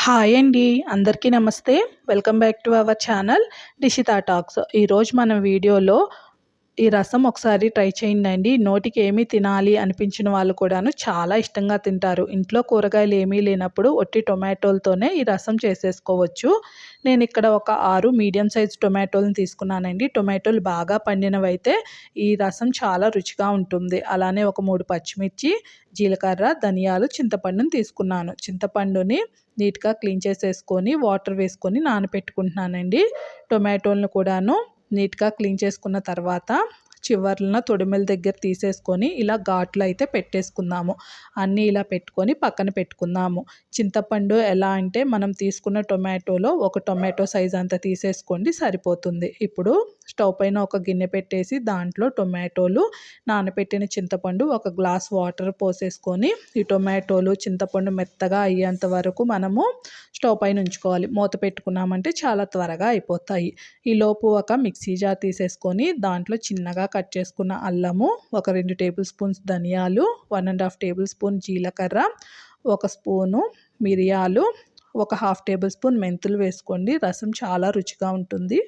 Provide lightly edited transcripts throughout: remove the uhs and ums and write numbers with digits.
Hi అండి. అందరికీ నమస్తే. Welcome back to our channel Dishita talks. ఈరోజు మన వీడియోలో ఈ రసం ఒకసారి ట్రై చేయండి. నోటికి ఏమీ తినాలి అనిపించిన వాళ్ళు కూడాను చాలా ఇష్టంగా తింటారు. ఇంట్లో కూరగాయలు ఏమీ లేనప్పుడు ఒట్టి టొమాటోలతోనే ఈ రసం చేసేసుకోవచ్చు. నేను ఇక్కడ ఒక 6 మీడియం సైజ్ టొమాటోలను తీసుకున్నానండి. టొమాటోలు బాగా పండినవైతే ఈ రసం చాలా రుచిగా ఉంటుంది. అలానే ఒక 3 పచ్చిమిర్చి, జీలకర్ర, ధనియాలు, చింతపండుని తీసుకున్నాను. చింతపండుని నీట్గా క్లీన్ చేసేసుకొని వాటర్ వేసుకొని నానబెట్టుకుంటున్నానండి. టొమాటోలను కూడాను నీట్గా క్లీన్ చేసుకున్న తర్వాత చివర్లన తొడిమెల దగ్గర తీసేసుకొని ఇలా ఘాట్లు అయితే పెట్టేసుకుందాము. అన్నీ ఇలా పెట్టుకొని పక్కన పెట్టుకుందాము. చింతపండు ఎలా అంటే మనం తీసుకున్న టొమాటోలో ఒక టొమాటో సైజ్ అంతా తీసేసుకోండి సరిపోతుంది. ఇప్పుడు స్టవ్ పైన ఒక గిన్నె పెట్టేసి దాంట్లో టొమాటోలు, నానబెట్టిన చింతపండు, ఒక గ్లాస్ వాటర్ పోసేసుకొని ఈ టొమాటోలు చింతపండు మెత్తగా అయ్యేంత వరకు మనము స్టవ్ పైన ఉంచుకోవాలి. మూత పెట్టుకున్నామంటే చాలా త్వరగా అయిపోతాయి. ఈలోపు ఒక మిక్సీ జార్ తీసేసుకొని దాంట్లో చిన్నగా కట్ చేసుకున్న అల్లము, ఒక 2 టేబుల్ స్పూన్స్ ధనియాలు, 1½ టేబుల్ స్పూన్ జీలకర్ర, ఒక స్పూను మిరియాలు, ఒక హాఫ్ టేబుల్ స్పూన్ మెంతులు వేసుకోండి. రసం చాలా రుచిగా ఉంటుంది.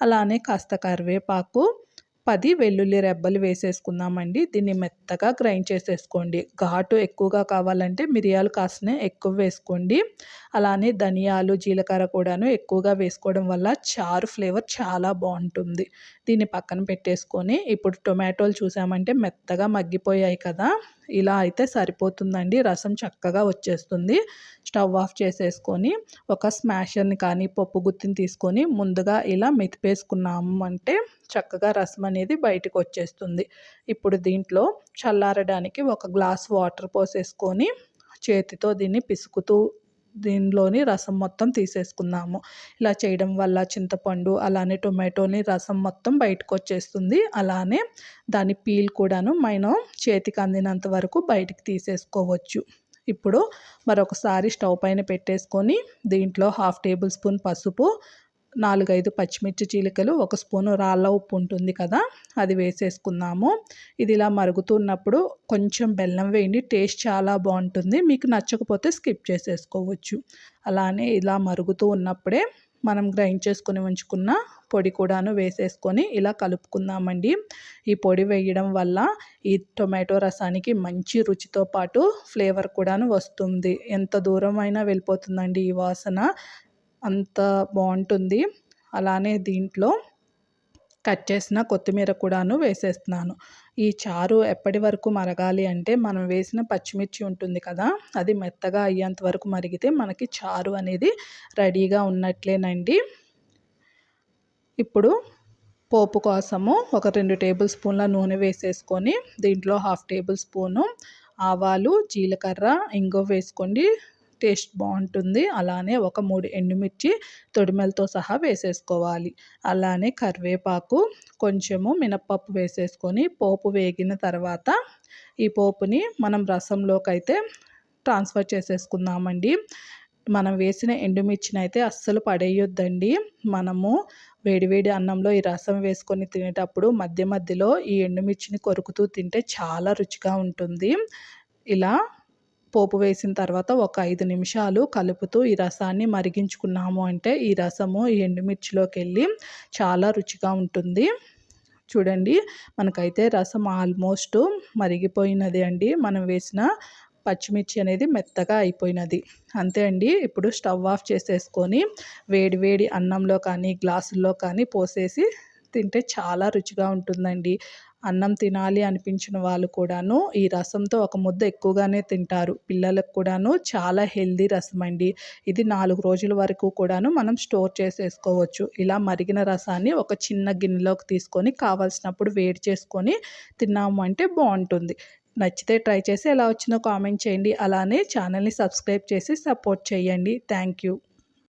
అలానే కాస్త కరివేపాకు, 10 వెల్లుల్లి రెబ్బలు వేసేసుకుందామండి. దీన్ని మెత్తగా గ్రైండ్ చేసేసుకోండి. ఘాటు ఎక్కువగా కావాలంటే మిరియాలు కాస్త ఎక్కువ వేసుకోండి. అలానే ధనియాలు, జీలకర్ర కూడాను ఎక్కువగా వేసుకోవడం వల్ల చారు ఫ్లేవర్ చాలా బాగుంటుంది. దీన్ని పక్కన పెట్టేసుకొని ఇప్పుడు టొమాటోలు చూసామంటే మెత్తగా మగ్గిపోయాయి కదా, ఇలా అయితే సరిపోతుందండి. రసం చక్కగా వచ్చేస్తుంది. స్టవ్ ఆఫ్ చేసేసుకొని ఒక స్మాషర్ని కానీ పప్పు గుత్తిని తీసుకొని ముందుగా ఇలా మెతిపేసుకున్నాము అంటే చక్కగా రసం అనేది బయటకు వచ్చేస్తుంది. ఇప్పుడు దీంట్లో చల్లారడానికి ఒక గ్లాస్ వాటర్ పోసేసుకొని చేతితో దీన్ని పిసుకుతూ దీనిలోని రసం మొత్తం తీసేసుకుందాము. ఇలా చేయడం వల్ల చింతపండు అలానే టొమాటోని రసం మొత్తం బయటకు వచ్చేస్తుంది. అలానే దాని పీల్ కూడాను మనం చేతికి అందినంత వరకు బయటికి తీసేసుకోవచ్చు. ఇప్పుడు మరొకసారి స్టవ్ పైన పెట్టేసుకొని దీంట్లో హాఫ్ టేబుల్ స్పూన్ పసుపు, 4-5 పచ్చిమిర్చి చీలికలు, ఒక స్పూను రాళ్ళ ఉప్పు ఉంటుంది కదా, అది వేసేసుకుందాము. ఇది ఇలా మరుగుతున్నప్పుడు కొంచెం బెల్లం వేయండి. టేస్ట్ చాలా బాగుంటుంది. మీకు నచ్చకపోతే స్కిప్ చేసేసుకోవచ్చు. అలానే ఇలా మరుగుతూ ఉన్నప్పుడే మనం గ్రైండ్ చేసుకొని ఉంచుకున్న పొడి కూడాను వేసేసుకొని ఇలా కలుపుకుందామండి. ఈ పొడి వేయడం వల్ల ఈ టొమాటో రసానికి మంచి రుచితో పాటు ఫ్లేవర్ కూడాను వస్తుంది. ఎంత దూరం అయినా వెళ్ళిపోతుందండి ఈ వాసన, అంత బాగుంటుంది. అలానే దీంట్లో కట్ చేసిన కొత్తిమీర కూడాను వేసేస్తున్నాను. ఈ చారు ఎప్పటి వరకు మరగాలి అంటే మనం వేసిన పచ్చిమిర్చి ఉంటుంది కదా, అది మెత్తగా అయ్యేంత వరకు మరిగితే మనకి చారు అనేది రెడీగా ఉన్నట్లేనండి. ఇప్పుడు పోపు కోసము ఒక 2 టేబుల్ స్పూన్ల నూనె వేసేసుకొని దీంట్లో హాఫ్ టేబుల్ స్పూను ఆవాలు, జీలకర్ర, ఇంగువ వేసుకోండి. టేస్ట్ బాగుంటుంది. అలానే ఒక 3 ఎండుమిర్చి తొడిమెలతో సహా వేసేసుకోవాలి. అలానే కరివేపాకు, కొంచెము మినప్పప్పు వేసేసుకొని పోపు వేగిన తర్వాత ఈ పోపుని మనం రసంలోకి అయితే ట్రాన్స్ఫర్ చేసేసుకుందామండి. మనం వేసిన ఎండుమిర్చిని అయితే అస్సలు పడేయొద్దండి. మనము వేడివేడి అన్నంలో ఈ రసం వేసుకొని తినేటప్పుడు మధ్య మధ్యలో ఈ ఎండుమిర్చిని కొరుకుతూ తింటే చాలా రుచిగా ఉంటుంది. ఇలా పోపు వేసిన తర్వాత ఒక 5 నిమిషాలు కలుపుతూ ఈ రసాన్ని మరిగించుకున్నాము అంటే ఈ రసము ఈ ఎండుమిర్చిలోకి వెళ్ళి చాలా రుచిగా ఉంటుంది. చూడండి, మనకైతే రసం ఆల్మోస్ట్ మరిగిపోయినది అండి. మనం వేసిన పచ్చిమిర్చి అనేది మెత్తగా అయిపోయినది. అంతే అండి. ఇప్పుడు స్టవ్ ఆఫ్ చేసేసుకొని వేడి వేడి అన్నంలో కానీ గ్లాసుల్లో కానీ పోసేసి తింటే చాలా రుచిగా ఉంటుందండి. అన్నం తినాలి అనిపించిన వాళ్ళు కూడాను ఈ రసంతో ఒక ముద్ద ఎక్కువగానే తింటారు. పిల్లలకు కూడాను చాలా హెల్దీ రసం అండి. ఇది 4 రోజుల వరకు కూడాను మనం స్టోర్ చేసేసుకోవచ్చు. ఇలా మరిగిన రసాన్ని ఒక చిన్న గిన్నెలోకి తీసుకొని కావాల్సినప్పుడు వేడి చేసుకొని తిన్నాము అంటే బాగుంటుంది. నచ్చితే ట్రై చేసి ఎలా వచ్చిందో కామెంట్ చేయండి. అలానే ఛానల్ని సబ్స్క్రైబ్ చేసి సపోర్ట్ చేయండి. Thank you.